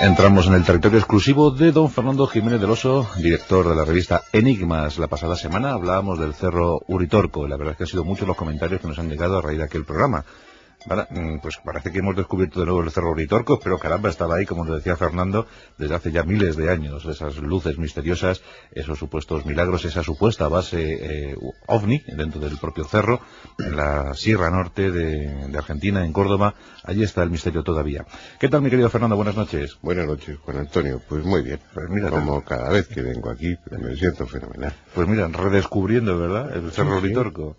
Entramos en el territorio exclusivo de don Fernando Jiménez del Oso, director de la revista Enigmas. La pasada semana hablábamos del Cerro Uritorco, y la verdad es que han sido muchos los comentarios que nos han llegado a raíz de aquel programa. Pues parece que hemos descubierto de nuevo el Cerro Uritorco, pero caramba, estaba ahí, como nos decía Fernando, desde hace ya miles de años. Esas luces misteriosas, esos supuestos milagros, esa supuesta base ovni dentro del propio cerro, en la Sierra Norte de Argentina, en Córdoba. Allí está el misterio todavía. ¿Qué tal, mi querido Fernando? Buenas noches. Buenas noches, Juan Antonio. Pues muy bien. Pues mira, como cada vez que vengo aquí, me siento fenomenal. Pues mira, redescubriendo, ¿verdad?, el Cerro Uritorco.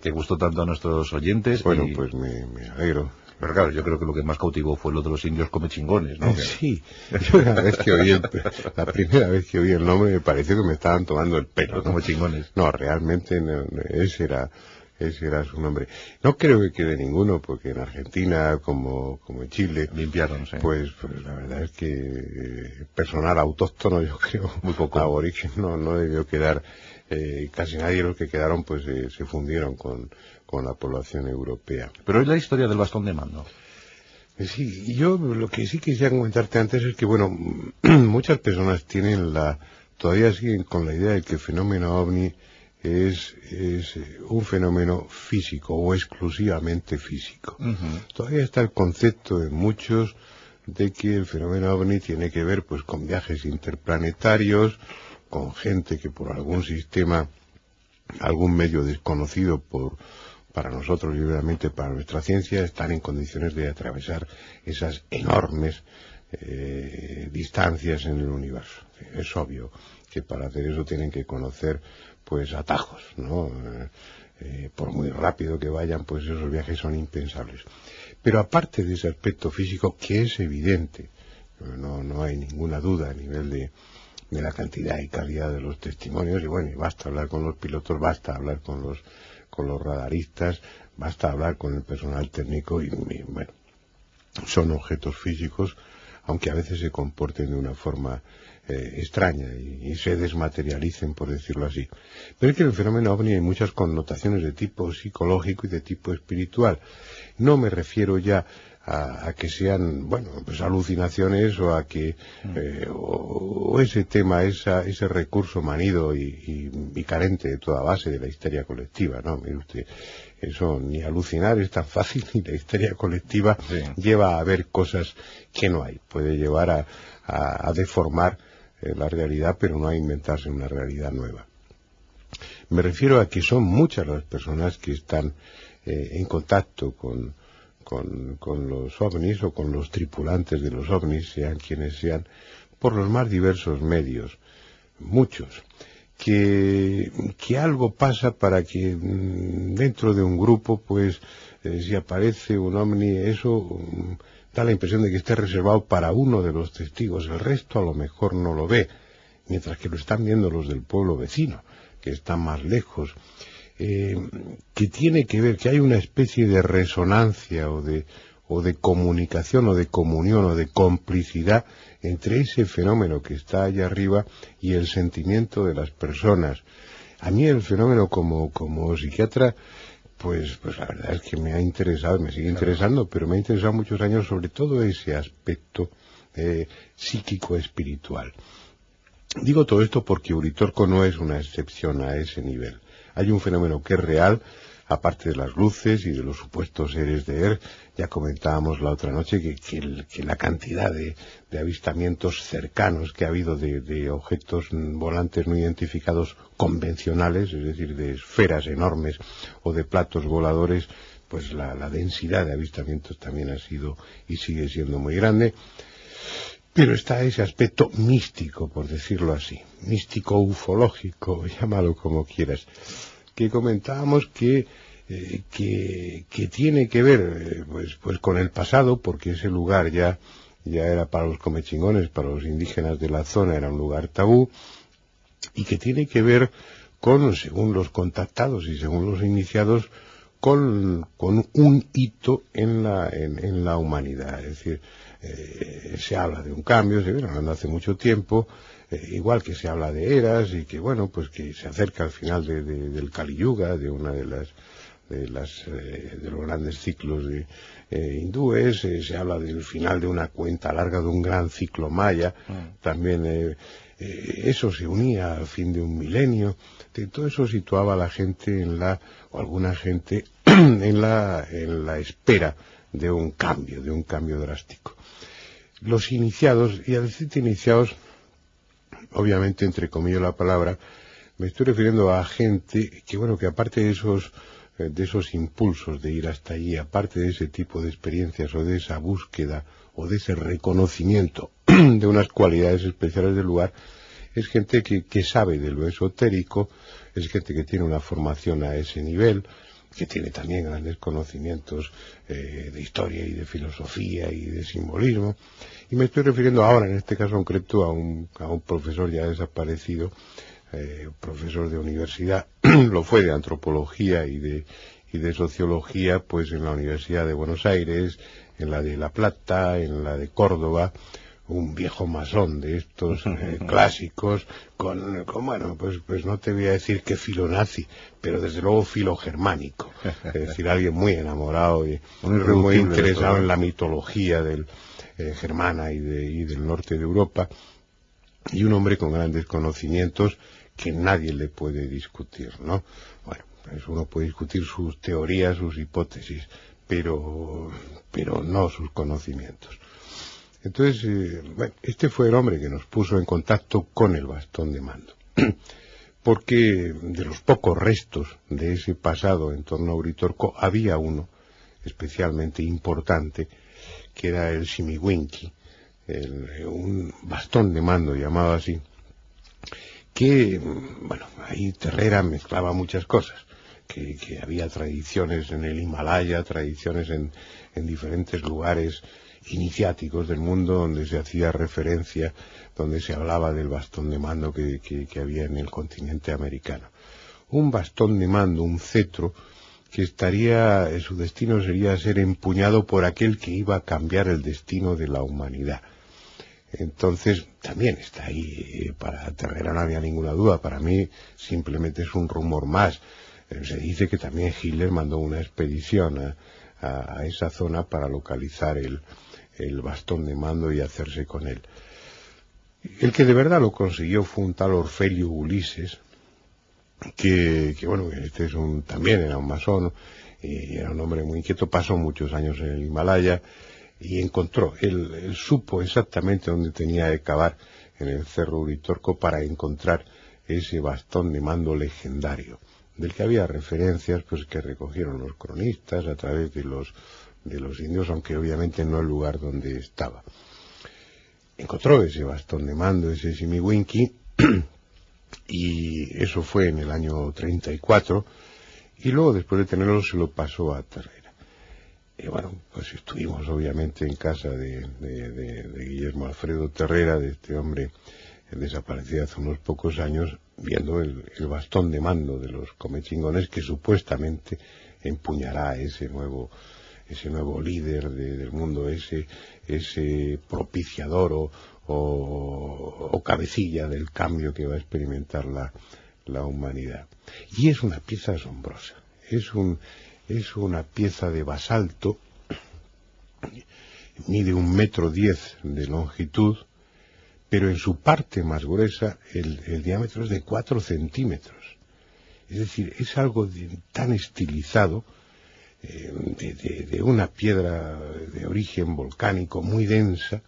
Que gustó tanto a nuestros oyentes. Bueno, pues me alegro. Pero claro, yo creo que lo que más cautivó fue lo de los indios comechingones, ¿no? Sí, yo la primera vez que oí el nombre me pareció que me estaban tomando el pelo. Los comechingones. No, realmente no, ese era su nombre. No creo que quede ninguno, porque en Argentina, como en Chile, limpiaron, sí. Pues la verdad es que personal autóctono, yo creo, muy poco aborigen, no debió quedar. Casi nadie de los que quedaron pues se fundieron con la población europea. Pero es la historia del bastón de mando. Sí, yo lo que sí quisiera comentarte antes es que, bueno, muchas personas todavía siguen con la idea de que el fenómeno ovni es un fenómeno físico o exclusivamente físico. Todavía está el concepto de muchos de que el fenómeno ovni tiene que ver pues con viajes interplanetarios, con gente que por algún sistema, algún medio desconocido para nosotros y obviamente para nuestra ciencia, están en condiciones de atravesar esas enormes distancias en el universo. Es obvio que para hacer eso tienen que conocer pues atajos, ¿no? Por muy rápido que vayan, pues esos viajes son impensables. Pero aparte de ese aspecto físico, que es evidente, no hay ninguna duda a nivel de la cantidad y calidad de los testimonios, y bueno, y basta hablar con los pilotos, basta hablar con los radaristas, basta hablar con el personal técnico, y bueno, son objetos físicos, aunque a veces se comporten de una forma extraña y se desmaterialicen, por decirlo así. Pero es que en el fenómeno ovni hay muchas connotaciones de tipo psicológico y de tipo espiritual. No me refiero ya a que sean, bueno, pues alucinaciones, o a que o ese tema, ese recurso manido y carente de toda base de la histeria colectiva, ¿no? Mire usted, eso ni alucinar es tan fácil, ni la histeria colectiva lleva a ver cosas que no hay. Puede llevar a deformar la realidad, pero no a inventarse una realidad nueva. Me refiero a que son muchas las personas que están en contacto con los ovnis o con los tripulantes de los ovnis, sean quienes sean, por los más diversos medios, muchos, que algo pasa para que dentro de un grupo, pues, si aparece un ovni, eso da la impresión de que esté reservado para uno de los testigos, el resto a lo mejor no lo ve, mientras que lo están viendo los del pueblo vecino, que están más lejos. Que tiene que ver, que hay una especie de resonancia o de comunicación o de comunión o de complicidad entre ese fenómeno que está allá arriba y el sentimiento de las personas. A mí el fenómeno como psiquiatra, pues la verdad es que me ha interesado, me sigue interesando, pero me ha interesado muchos años, sobre todo ese aspecto psíquico espiritual. Digo todo esto porque Uritorco no es una excepción a ese nivel. Hay un fenómeno que es real, aparte de las luces y de los supuestos seres de ER. Ya comentábamos la otra noche que la cantidad de avistamientos cercanos que ha habido de objetos volantes no identificados convencionales, es decir, de esferas enormes o de platos voladores, pues la densidad de avistamientos también ha sido y sigue siendo muy grande. Pero está ese aspecto místico, por decirlo así, místico ufológico, llámalo como quieras, que comentábamos que tiene que ver pues con el pasado, porque ese lugar ya era para los comechingones, para los indígenas de la zona era un lugar tabú, y que tiene que ver con, según los contactados y según los iniciados, con un hito en la humanidad. Es decir, se habla de un cambio, se viene hablando hace mucho tiempo, igual que se habla de eras, y que bueno, pues que se acerca al final del Kali Yuga, de una de de los grandes ciclos hindúes. Se habla del final de una cuenta larga de un gran ciclo maya. También eso se unía al fin de un milenio. Todo eso situaba a la gente o alguna gente en la espera de un cambio drástico. Los iniciados, y al decir iniciados, obviamente entre comillas la palabra, me estoy refiriendo a gente que aparte de esos impulsos de ir hasta allí, aparte de ese tipo de experiencias o de esa búsqueda o de ese reconocimiento de unas cualidades especiales del lugar, es gente que sabe de lo esotérico, es gente que tiene una formación a ese nivel, que tiene también grandes conocimientos de historia y de filosofía y de simbolismo. Y me estoy refiriendo ahora, en este caso concreto, a un profesor ya desaparecido, profesor de universidad, lo fue de antropología y de sociología, pues en la Universidad de Buenos Aires, en la de La Plata, en la de Córdoba, un viejo masón de estos clásicos, bueno, pues no te voy a decir que filonazi, pero desde luego filogermánico, es decir, alguien muy enamorado y muy interesado en la mitología germana y del norte de Europa, y un hombre con grandes conocimientos que nadie le puede discutir, ¿no? Bueno, pues uno puede discutir sus teorías, sus hipótesis, pero no sus conocimientos. Entonces, este fue el hombre que nos puso en contacto con el bastón de mando, porque de los pocos restos de ese pasado en torno a Uritorco había uno especialmente importante, que era el Shimiwinki, un bastón de mando llamado así, que, ahí Terrera mezclaba muchas cosas, que había tradiciones en el Himalaya, tradiciones en diferentes lugares iniciáticos del mundo donde se hacía referencia, donde se hablaba del bastón de mando que había en el continente americano. Un bastón de mando, un cetro, que su destino sería ser empuñado por aquel que iba a cambiar el destino de la humanidad. Entonces, también está ahí, para Terrera no había ninguna duda, para mí simplemente es un rumor más. Se dice que también Hitler mandó una expedición a esa zona para localizar el bastón de mando y hacerse con él. El que de verdad lo consiguió fue un tal Orfelio Ulises, que este también era un masón, y era un hombre muy inquieto, pasó muchos años en el Himalaya, y encontró, él supo exactamente dónde tenía que cavar en el Cerro Uritorco para encontrar ese bastón de mando legendario, del que había referencias pues que recogieron los cronistas a través de los indios, aunque obviamente no el lugar donde estaba. Encontró ese bastón de mando, ese Shimiwinki, y eso fue en el año 34, y luego después de tenerlo se lo pasó a Terrera. Y pues estuvimos obviamente en casa de Guillermo Alfredo Terrera, de este hombre desaparecido hace unos pocos años, viendo el bastón de mando de los comechingones que supuestamente empuñará ese nuevo líder del mundo, ese propiciador o cabecilla del cambio que va a experimentar la humanidad. Y es una pieza asombrosa, es una pieza de basalto, mide 1,10 m de longitud, pero en su parte más gruesa el diámetro es de 4 centímetros. Es decir, es algo tan estilizado, de una piedra de origen volcánico muy densa,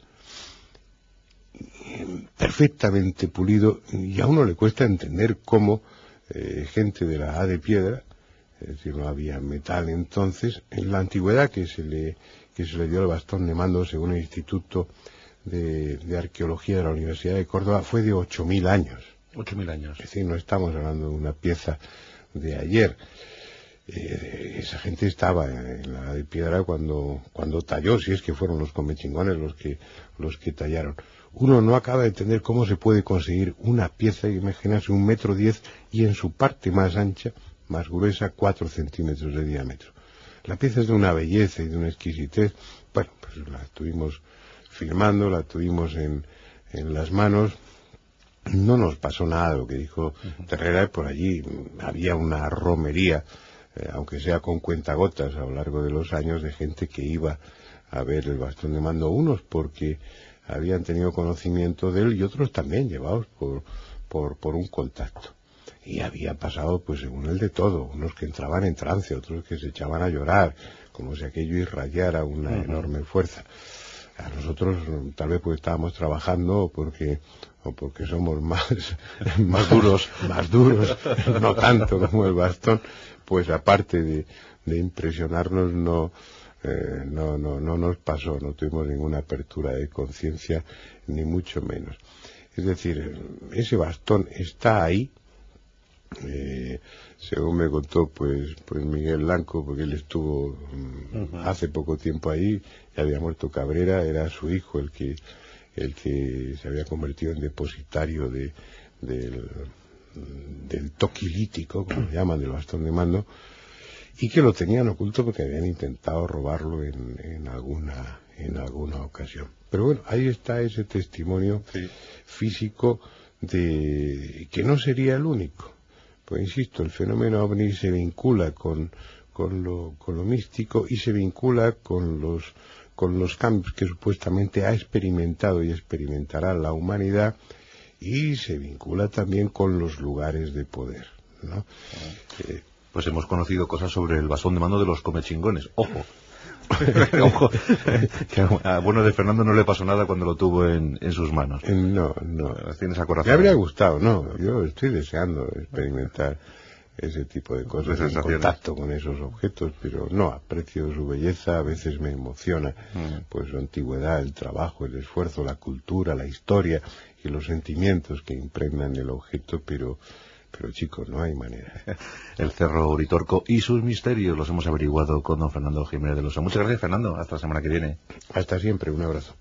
perfectamente pulido, y a uno le cuesta entender cómo gente de la edad de piedra, es decir, no había metal entonces, en la antigüedad que se le dio el bastón de mando según el Instituto de Arqueología de la Universidad de Córdoba, fue de 8.000 años. 8.000 años. Es decir, no estamos hablando de una pieza de ayer. Esa gente estaba en la de piedra cuando talló, si es que fueron los comechingones los que tallaron. Uno no acaba de entender cómo se puede conseguir una pieza, imagínate, 1,10 m y en su parte más ancha, más gruesa, 4 centímetros de diámetro. La pieza es de una belleza y de una exquisitez. Pues la estuvimos filmando, la tuvimos en las manos. No nos pasó nada de lo que dijo Terrera. Por allí había una romería aunque sea con cuentagotas a lo largo de los años, de gente que iba a ver el bastón de mando, unos porque habían tenido conocimiento de él y otros también llevados por un contacto. Y había pasado, pues según él, de todo, unos que entraban en trance, otros que se echaban a llorar, como si aquello irradiara una enorme fuerza. A nosotros, tal vez porque estábamos trabajando o porque somos más duros, no tanto como el bastón, pues aparte de impresionarnos, no nos pasó, no tuvimos ninguna apertura de conciencia, ni mucho menos. Es decir, ese bastón está ahí, según me contó pues Miguel Blanco, porque él estuvo hace poco tiempo ahí, ya había muerto Cabrera, era su hijo el que se había convertido en depositario del toquilítico, como llaman, del bastón de mando, y que lo tenían oculto porque habían intentado robarlo en alguna ocasión. Pero bueno, ahí está ese testimonio físico de que no sería el único. Pues insisto, el fenómeno ovni se vincula con lo místico y se vincula con los cambios que supuestamente ha experimentado y experimentará la humanidad, y se vincula también con los lugares de poder, ¿no? Pues hemos conocido cosas sobre el bastón de mando de los comechingones. ¡Ojo! Ojo, que a bueno de Fernando no le pasó nada cuando lo tuvo en sus manos. No. Tienes acorazado. Me habría gustado, no. Yo estoy deseando experimentar ese tipo de cosas, en contacto con esos objetos, pero no, aprecio su belleza, a veces me emociona, pues su antigüedad, el trabajo, el esfuerzo, la cultura, la historia y los sentimientos que impregnan el objeto, pero chicos, no hay manera. El Cerro Uritorco y sus misterios los hemos averiguado con don Fernando Jiménez del Oso. Muchas gracias, Fernando. Hasta la semana que viene. Hasta siempre. Un abrazo.